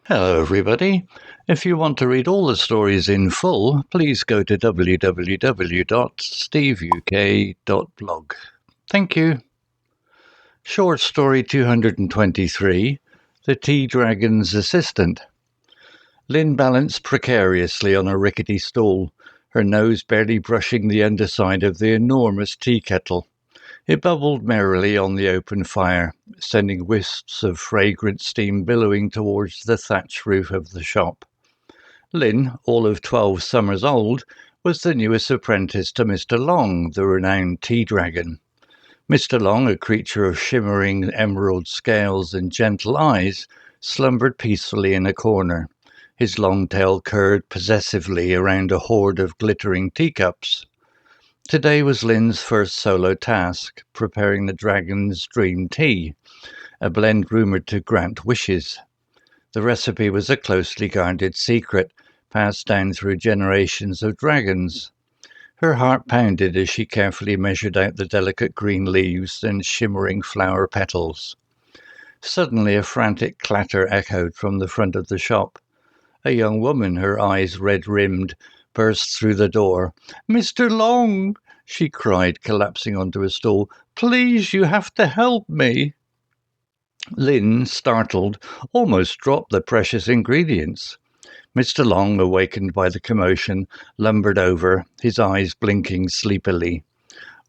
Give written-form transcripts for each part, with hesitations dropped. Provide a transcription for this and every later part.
Hello, everybody. If you want to read all the stories in full, please go to www.steveuk.blog. Thank you. Short story 223, The Tea Dragon's Assistant. Lynn balanced precariously on a rickety stool, her nose barely brushing the underside of the enormous tea kettle. It bubbled merrily on the open fire, sending wisps of fragrant steam billowing towards the thatched roof of the shop. Lynn, all of 12 summers old, was the newest apprentice to Mr. Long, the renowned tea dragon. Mr. Long, a creature of shimmering emerald scales and gentle eyes, slumbered peacefully in a corner, his long tail curved possessively around a hoard of glittering teacups. Today was Lynn's first solo task, preparing the dragon's dream tea, a blend rumoured to grant wishes. The recipe was a closely guarded secret, passed down through generations of dragons. Her heart pounded as she carefully measured out the delicate green leaves and shimmering flower petals. Suddenly a frantic clatter echoed from the front of the shop. A young woman, her eyes red-rimmed, burst through the door. "Mr. Long!" she cried, collapsing onto a stool. "Please, you have to help me." Lynn, startled, almost dropped the precious ingredients. Mr. Long, awakened by the commotion, lumbered over, his eyes blinking sleepily.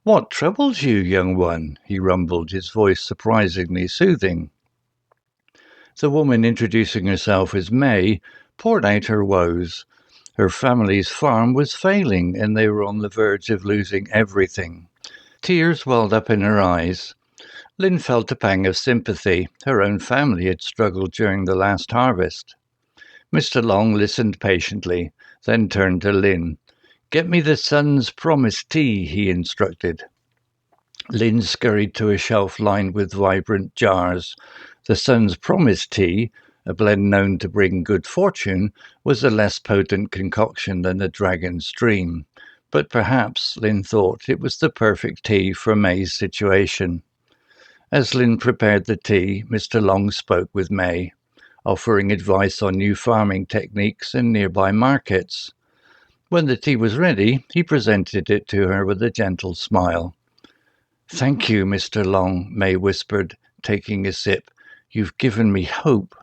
"What troubles you, young one?" he rumbled, his voice surprisingly soothing. The woman, introducing herself as May, poured out her woes. Her family's farm was failing, and they were on the verge of losing everything. Tears welled up in her eyes. Lynn felt a pang of sympathy. Her own family had struggled during the last harvest. Mr. Long listened patiently, then turned to Lynn. "Get me the sun's promise tea," he instructed. Lynn scurried to a shelf lined with vibrant jars. The sun's promise tea, a blend known to bring good fortune, was a less potent concoction than the dragon's dream. But perhaps, Lynn thought, it was the perfect tea for May's situation. As Lynn prepared the tea, Mr. Long spoke with May, offering advice on new farming techniques and nearby markets. When the tea was ready, he presented it to her with a gentle smile. "Thank you, Mr. Long," May whispered, taking a sip. "You've given me hope."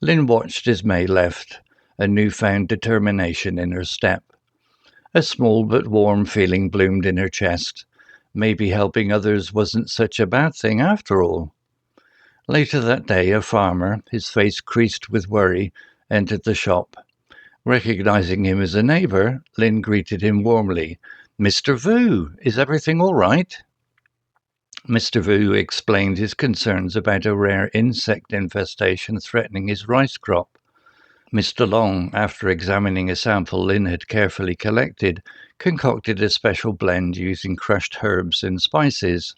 Lynn watched as May left, a newfound determination in her step. A small but warm feeling bloomed in her chest. Maybe helping others wasn't such a bad thing after all. Later that day, a farmer, his face creased with worry, entered the shop. Recognizing him as a neighbour, Lynn greeted him warmly. "Mr. Vu, is everything all right?" Mr. Vu explained his concerns about a rare insect infestation threatening his rice crop. Mr. Long, after examining a sample Lynn had carefully collected, concocted a special blend using crushed herbs and spices.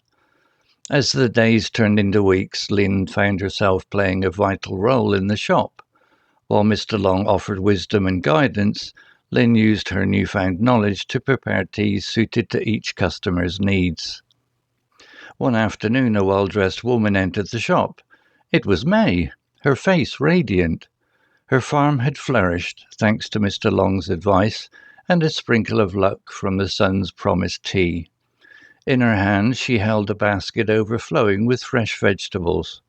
As the days turned into weeks, Lynn found herself playing a vital role in the shop. While Mr. Long offered wisdom and guidance, Lynn used her newfound knowledge to prepare teas suited to each customer's needs. One afternoon, a well-dressed woman entered the shop. It was May, her face radiant. Her farm had flourished, thanks to Mr. Long's advice and a sprinkle of luck from the sun's promised tea. In her hand, she held a basket overflowing with fresh vegetables.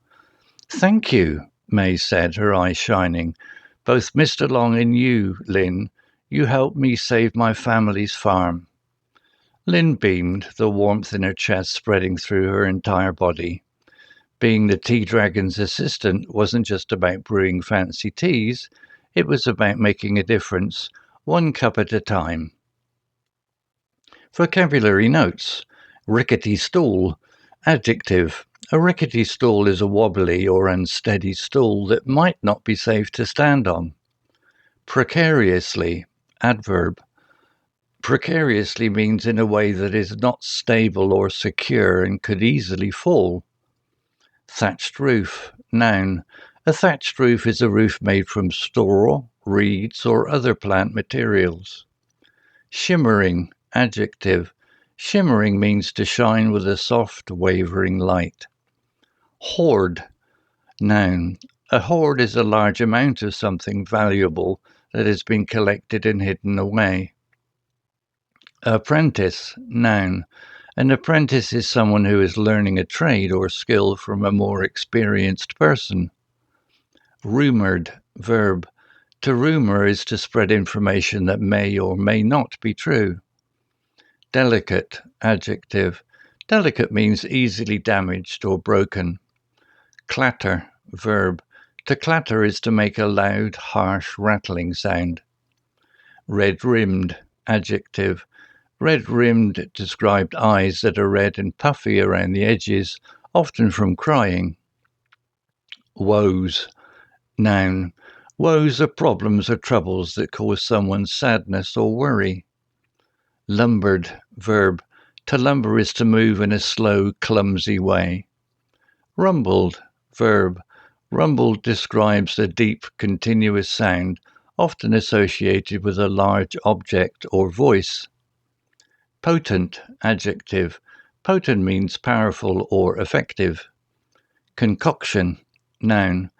"Thank you," May said, her eyes shining. "Both Mr. Long and you, Lynn, you helped me save my family's farm." Lynn beamed, the warmth in her chest spreading through her entire body. Being the tea dragon's assistant wasn't just about brewing fancy teas, it was about making a difference, one cup at a time. Vocabulary notes. Rickety stool. Adjective. A rickety stool is a wobbly or unsteady stool that might not be safe to stand on. Precariously. Adverb. Precariously means in a way that is not stable or secure and could easily fall. Thatched roof. Noun. A thatched roof is a roof made from straw, reeds, or other plant materials. Shimmering. Adjective. Shimmering means to shine with a soft, wavering light. Hoard. Noun. A hoard is a large amount of something valuable that has been collected and hidden away. Apprentice, noun. An apprentice is someone who is learning a trade or skill from a more experienced person. Rumoured, verb. To rumour is to spread information that may or may not be true. Delicate, adjective. Delicate means easily damaged or broken. Clatter, verb. To clatter is to make a loud, harsh, rattling sound. Red-rimmed, adjective. Red-rimmed described eyes that are red and puffy around the edges, often from crying. Woes, noun. Woes are problems or troubles that cause someone sadness or worry. Lumbered, verb. To lumber is to move in a slow, clumsy way. Rumbled, verb. Rumbled describes a deep, continuous sound, often associated with a large object or voice. Potent, adjective. Potent means powerful or effective. Concoction, noun.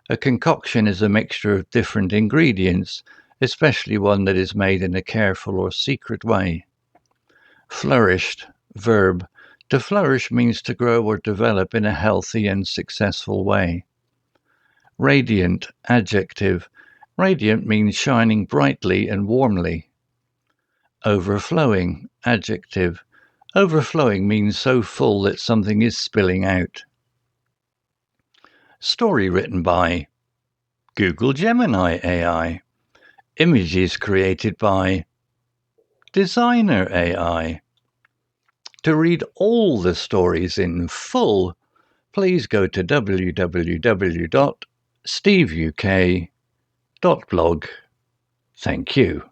A concoction is a mixture of different ingredients, especially one that is made in a careful or secret way. Flourished, verb. To flourish means to grow or develop in a healthy and successful way. Radiant, adjective. Radiant means shining brightly and warmly. Overflowing, adjective. Overflowing means so full that something is spilling out. Story written by Google Gemini AI. Images created by Designer AI. To read all the stories in full, please go to www.steveuk.blog. Thank you.